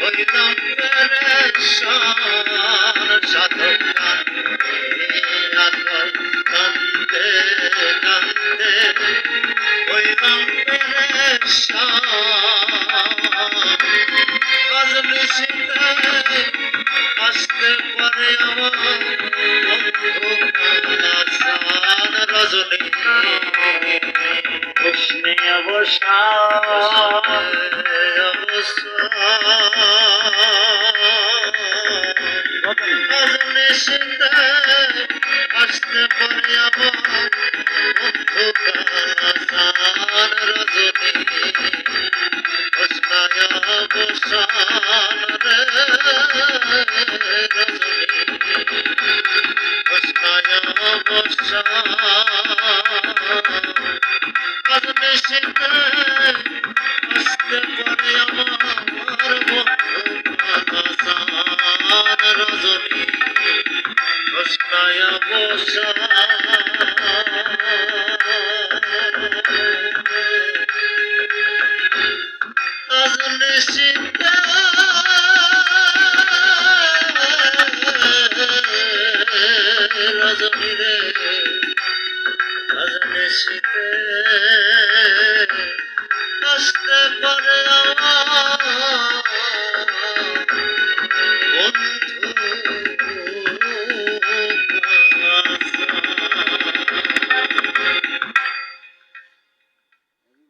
হইলাম পেরেশান সাধক কান্দে কান্দে হইলাম পেরেশান আজ নিশিতে আসতে পারে আমার বন্ধু কালাসান রজনী কৃষ্ণে অবসান আজ নিশিতে আসতে পারে আমার বন্ধু কালাসান রজনী কৃষ্ণায় অবসান রে রজনী কৃষ্ণায় অবসান আজ নিশিতে আসতে পারে আমার বন্ধু কালাসান রজনী কৃষ্ণায় অবসান আজ নিশিতে রজনী রে আজ নিশিতে আসতে পারে আমার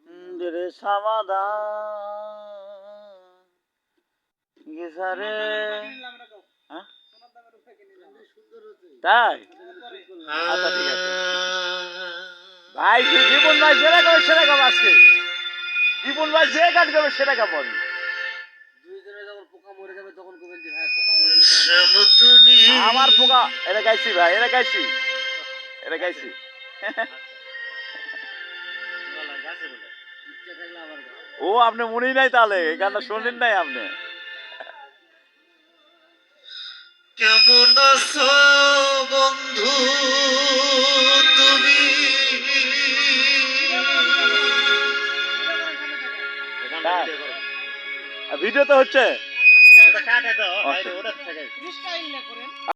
বন্ধু রে সমাধান গেসারে তাই আচ্ছা ঠিক আছে ভাই জীবন ভাই যেটা করবে সেটা খাবো আজকে জীবন ভাই যে কাজ করবে সেটা খাবো আমি আমার পোকা এটা গাইছি ভাই এটা গাইছি এটা গাইছি ও আপনি মনেই নাই তাহলে এই গানটা শোনেন নাই আপনি কেমন আছো বন্ধু তুমি ভিডিও তো হচ্ছে